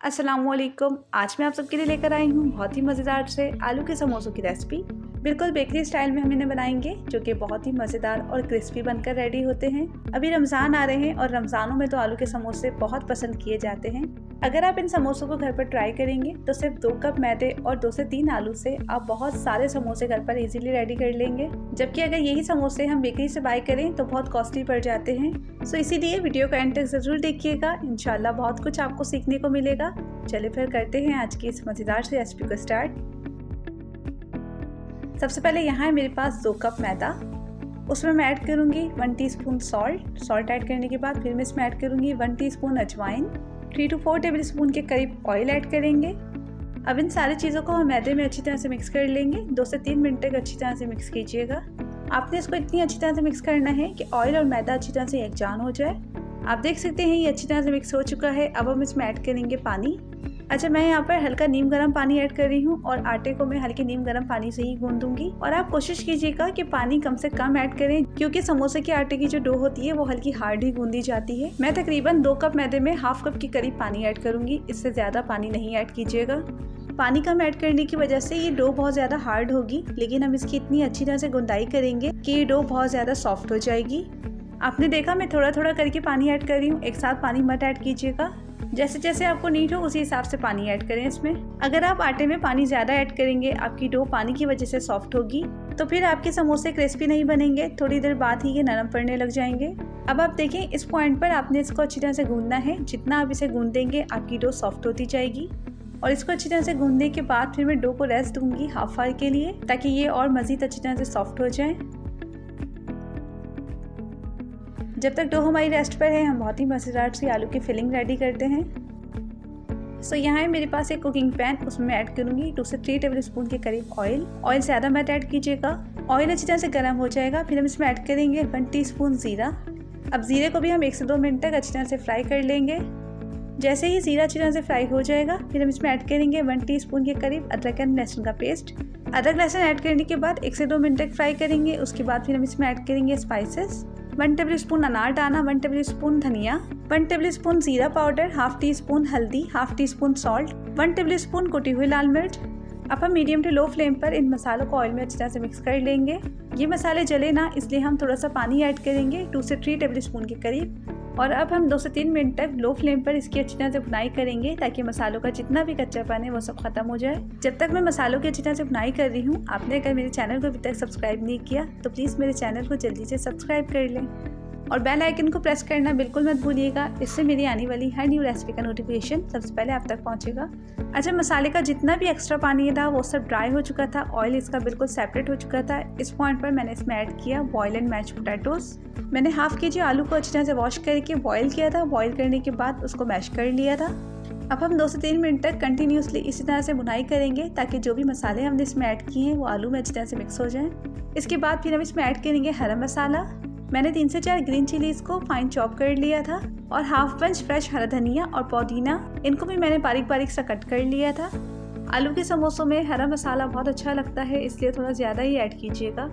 अस्सलामुअलैकुम। आज मैं आप सबके लिए लेकर आई हूँ बहुत ही मज़ेदार से आलू के समोसों की रेसिपी। बिल्कुल बेकरी स्टाइल में हम इन्हें बनाएंगे, जो कि बहुत ही मज़ेदार और क्रिस्पी बनकर रेडी होते हैं। अभी रमज़ान आ रहे हैं और रमज़ानों में तो आलू के समोसे बहुत पसंद किए जाते हैं। अगर आप इन समोसों को घर पर ट्राई करेंगे तो सिर्फ 2 कप मैदे और 2 से 3 आलू से आप बहुत सारे समोसे घर पर इजीली रेडी कर लेंगे। जबकि अगर यही समोसे हम बेकरी से बाय करें तो बहुत कॉस्टली पड़ जाते हैं। सो इसीलिए वीडियो का एंड तक ज़रूर देखिएगा, इंशाल्लाह बहुत कुछ आपको सीखने को मिलेगा। चलिए फिर करते हैं आज की इस मज़ेदार से रेसिपी को स्टार्ट। सबसे पहले यहाँ है मेरे पास 2 कप मैदा। उसमें मैं ऐड करूँगी 1 टीस्पून सॉल्ट ऐड करने के बाद फिर मैं इसमें ऐड करूँगी 1 टीस्पून अजवाइन, 3 to 4 टेबल स्पून के करीब ऑयल ऐड करेंगे। अब इन सारी चीज़ों को हम मैदे में अच्छी तरह से मिक्स कर लेंगे। 2 से 3 मिनट तक अच्छी तरह से मिक्स कीजिएगा। आपने इसको इतनी अच्छी तरह से मिक्स करना है कि ऑयल और मैदा अच्छी तरह से यकजान हो जाए। आप देख सकते हैं ये अच्छी तरह से मिक्स हो चुका है। अब हम इसमें ऐड करेंगे पानी। अच्छा, मैं यहाँ पर हल्का नीम गर्म पानी ऐड कर रही हूँ और आटे को मैं हल्के नीम गर्म पानी से ही गूंदूंगी। और आप कोशिश कीजिएगा कि पानी कम से कम ऐड करें, क्योंकि समोसे के आटे की जो डो होती है वो हल्की हार्ड ही गूंदी जाती है। मैं तकरीबन 2 कप मैदे में हाफ कप के करीब पानी ऐड करूंगी, इससे ज़्यादा पानी नहीं ऐड कीजिएगा। पानी कम ऐड करने की वजह से ये डो बहुत ज़्यादा हार्ड होगी, लेकिन हम इसकी इतनी अच्छी तरह से गुंदाई करेंगे कि ये डो बहुत ज़्यादा सॉफ्ट हो जाएगी। आपने देखा मैं थोड़ा थोड़ा करके पानी ऐड कर रही हूँ, एक साथ पानी मत ऐड कीजिएगा। जैसे जैसे आपको नीड हो उसी हिसाब से पानी ऐड करें इसमें। अगर आप आटे में पानी ज़्यादा ऐड करेंगे, आपकी डो पानी की वजह से सॉफ्ट होगी, तो फिर आपके समोसे क्रिस्पी नहीं बनेंगे, थोड़ी देर बाद ही ये नरम पड़ने लग जाएंगे। अब आप देखें, इस पॉइंट पर आपने इसको अच्छी तरह से गूंदना है। जितना आप इसे गूंदेंगे आपकी डो सॉफ्ट होती जाएगी। और इसको अच्छी तरह से गूंदने के बाद फिर मैं डो को रेस्ट दूंगी हाफ आवर के लिए, ताकि ये और मज़ीद अच्छी तरह से सॉफ्ट हो जाए। जब तक डो हमारी रेस्ट पर है, हम बहुत ही मज़ेदार सी आलू की फिलिंग रेडी करते हैं। सो यहाँ है मेरे पास एक कुकिंग पैन, उसमें मैं ऐड करूँगी 2 से 3 टेबल स्पून के करीब ऑयल। ऑयल ज़्यादा मत ऐड कीजिएगा। ऑयल अच्छी तरह से गर्म हो जाएगा, फिर हम इसमें ऐड करेंगे 1 टीस्पून ज़ीरा। अब ज़ीरे को भी हम 1 से 2 मिनट तक अच्छी तरह से फ्राई कर लेंगे। जैसे ही ज़ीरा अच्छी तरह से फ्राई हो जाएगा, फिर हम इसमें ऐड करेंगे 1 टीस्पून के करीब अदरक एंड लहसुन का पेस्ट। अदरक लहसुन ऐड करने के बाद 1 से 2 मिनट तक फ्राई करेंगे। उसके बाद फिर हम इसमें ऐड करेंगे स्पाइसेस। 1 टेबल स्पून अनार दाना, 1 टेबल स्पून धनिया, 1 टेबल स्पून जीरा पाउडर, हाफ टी स्पून हल्दी, half tea spoon salt, 1 table spoon कुटी हुई लाल मिर्च। अब हम मीडियम टू लो फ्लेम पर इन मसालों को ऑयल में अच्छी तरह से मिक्स कर लेंगे। ये मसाले जले ना, इसलिए हम थोड़ा सा पानी ऐड करेंगे 2 से 3 टेबल स्पून के करीब। और अब हम 2 से 3 मिनट तक लो फ्लेम पर इसकी अच्छी तरह से भुनाई करेंगे, ताकि मसालों का जितना भी कच्चापन है वो सब खत्म हो जाए। जब तक मैं मसालों की अच्छी तरह से भुनाई कर रही हूँ, आपने अगर मेरे चैनल को अभी तक सब्सक्राइब नहीं किया तो प्लीज़ मेरे चैनल को जल्दी से सब्सक्राइब कर लें और बेल आइकन को प्रेस करना बिल्कुल मत भूलिएगा। इससे मेरी आने वाली हर न्यू रेसिपी का नोटिफिकेशन सबसे पहले आप तक पहुंचेगा। अच्छा, मसाले का जितना भी एक्स्ट्रा पानी था वो सब ड्राई हो चुका था, ऑयल इसका बिल्कुल सेपरेट हो चुका था। इस पॉइंट पर मैंने इसमें ऐड किया बॉयल एंड मैश पोटैटोस। मैंने हाफ केजी आलू को अच्छी तरह से वॉश करके बॉयल किया था। बॉयल करने के बाद उसको मैश कर लिया था। अब हम 2 से 3 मिनट तक कंटिन्यूसली इसी तरह से भुनाई करेंगे, ताकि जो भी मसाले हमने इसमें ऐड किए हैं वो आलू में अच्छी तरह से मिक्स हो जाएं। इसके बाद फिर हम इसमें ऐड करेंगे हरा मसाला। मैंने 3 से 4 ग्रीन चिलीज़ को फाइन चॉप कर लिया था और हाफ बंच फ्रेश हरा धनिया और पुदीना, इनको भी मैंने बारीक बारीक सा कट कर लिया था। आलू के समोसों में हरा मसाला बहुत अच्छा लगता है, इसलिए थोड़ा ज़्यादा ही ऐड कीजिएगा।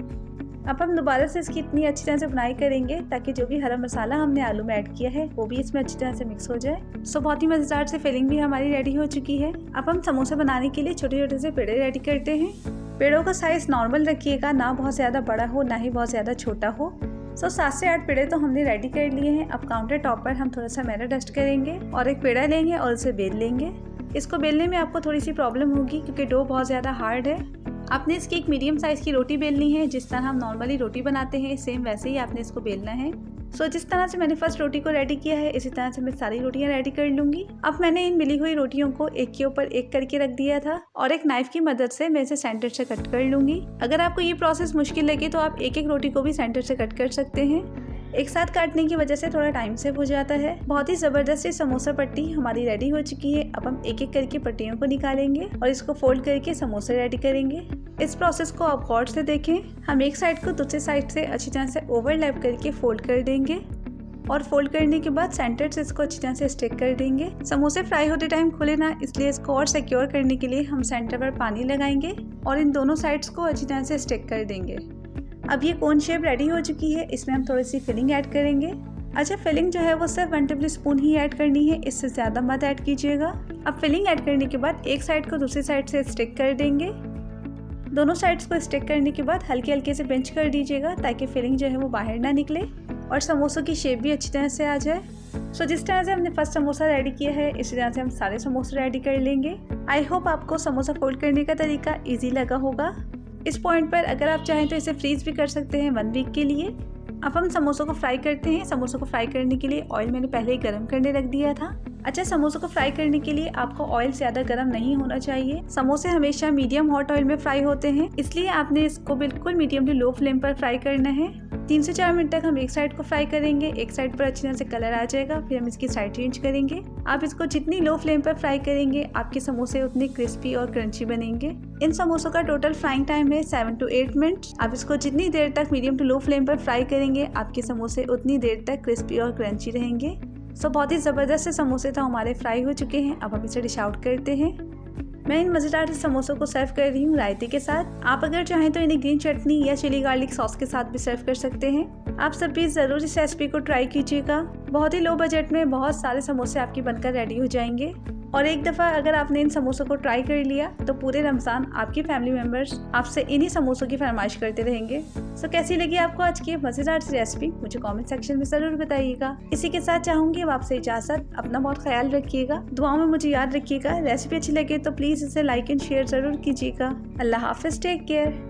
अब हम दोबारा से इसकी इतनी अच्छी तरह से बुनाई करेंगे, ताकि जो भी हरा मसाला हमने आलू में ऐड किया है वो भी इसमें अच्छी तरह से मिक्स हो जाए। सो बहुत ही मज़ेदार से फिलिंग भी हमारी रेडी हो चुकी है। अब हम समोसे बनाने के लिए छोटे छोटे से पेड़े रेडी करते हैं। पेड़ों का साइज़ नॉर्मल रखिएगा, ना बहुत ज़्यादा बड़ा हो ना ही बहुत ज़्यादा छोटा हो। 7 से 8 पेड़े तो हमने रेडी कर लिए हैं। अब काउंटर टॉप पर हम थोड़ा सा मैदा डस्ट करेंगे और एक पेड़ा लेंगे और उसे बेल लेंगे। इसको बेलने में आपको थोड़ी सी प्रॉब्लम होगी, क्योंकि डो बहुत ज़्यादा हार्ड है। आपने इसकी एक मीडियम साइज़ की रोटी बेलनी है। जिस तरह हम नॉर्मली रोटी बनाते हैं सेम वैसे ही आपने इसको बेलना है। जिस तरह से मैंने फर्स्ट रोटी को रेडी किया है, इसी तरह से मैं सारी रोटियां रेडी कर लूँगी। अब मैंने इन मिली हुई रोटियों को एक के ऊपर एक करके रख दिया था और एक नाइफ की मदद से मैं इसे सेंटर से कट कर लूँगी। अगर आपको ये प्रोसेस मुश्किल लगे तो आप एक एक रोटी को भी सेंटर से कट कर सकते हैं। एक साथ काटने की वजह से थोड़ा टाइम सेव हो जाता है। बहुत ही ज़बरदस्त समोसा पट्टी हमारी रेडी हो चुकी है। अब हम एक एक करके पट्टियों को निकालेंगे और इसको फोल्ड करके समोसे रेडी करेंगे। इस प्रोसेस को आप गौर से देखें। हम एक साइड को दूसरी साइड से अच्छी तरह से ओवरलैप करके फोल्ड कर देंगे और फोल्ड करने के बाद सेंटर से इसको अच्छी तरह से स्टिक कर देंगे। समोसे फ्राई होते टाइम खुले ना, इसलिए इसको और सिक्योर करने के लिए हम सेंटर पर पानी लगाएंगे और इन दोनों साइड्स को अच्छी तरह से स्टिक कर देंगे। अब ये कोन शेप रेडी हो चुकी है। इसमें हम थोड़ी सी फिलिंग ऐड करेंगे। अच्छा, फिलिंग जो है वो सिर्फ 1 टेबल स्पून ही ऐड करनी है, इससे ज़्यादा मत ऐड कीजिएगा। अब फिलिंग ऐड करने के बाद एक साइड को दूसरी साइड से स्टिक कर देंगे। दोनों साइड्स को स्टिक करने के बाद हल्के हल्के से पिंच कर दीजिएगा ताकि फिलिंग जो है वो बाहर ना निकले और समोसों की शेप भी अच्छी तरह से आ जाए। सो जिस तरह से हमने फर्स्ट समोसा रेडी किया है इसी तरह से हम सारे समोसे रेडी कर लेंगे। आई होप आपको समोसा फोल्ड करने का तरीका ईजी लगा होगा। इस पॉइंट पर अगर आप चाहें तो इसे फ्रीज भी कर सकते हैं 1 वीक के लिए। अब हम समोसों को फ्राई करते हैं। समोसों को फ्राई करने के लिए ऑयल मैंने पहले ही गर्म करने रख दिया था। अच्छा, समोसों को फ्राई करने के लिए आपको ऑयल ज़्यादा गर्म नहीं होना चाहिए। समोसे हमेशा मीडियम हॉट ऑयल में फ्राई होते हैं, इसलिए आपने इसको बिल्कुल मीडियम टू लो फ्लेम पर फ्राई करना है। 3 से 4 मिनट तक हम एक साइड को फ्राई करेंगे। एक साइड पर अच्छी तरह से कलर आ जाएगा, फिर हम इसकी साइड चेंज करेंगे। आप इसको जितनी लो फ्लेम पर फ्राई करेंगे आपके समोसे उतने क्रिस्पी और क्रंची बनेंगे। इन समोसों का टोटल फ्राइंग टाइम है 7 to 8 मिनट्स। आप इसको जितनी देर तक मीडियम टू लो फ्लेम पर फ्राई करेंगे आपके समोसे उतनी देर तक क्रिस्पी और क्रंची रहेंगे। सो बहुत ही ज़बरदस्त से समोसे तो हमारे फ्राई हो चुके हैं। अब हम इसे डिश आउट करते हैं। मैं इन मज़ेदार समोसों को सर्व कर रही हूँ रायते के साथ। आप अगर चाहें तो इन्हें ग्रीन चटनी या चिली गार्लिक सॉस के साथ भी सर्व कर सकते हैं। आप सब भी ज़रूर इस रेसिपी को ट्राई कीजिएगा। बहुत ही लो बजट में बहुत सारे समोसे आपकी बनकर रेडी हो जाएंगे। और एक दफ़ा अगर आपने इन समोसों को ट्राई कर लिया तो पूरे रमज़ान आपके फैमिली मेम्बर्स आपसे इन्हीं समोसों की फरमाइश करते रहेंगे। सो कैसी लगी आपको आज की मज़ेदार सी रेसिपी मुझे कमेंट सेक्शन में ज़रूर बताइएगा। इसी के साथ चाहूँगी अब आपसे इजाज़त। अपना बहुत ख्याल रखिएगा, दुआओं में मुझे याद रखिएगा। रेसिपी अच्छी लगे तो प्लीज़ इसे लाइक एंड शेयर ज़रूर कीजिएगा। अल्लाह हाफिज़, टेक केयर।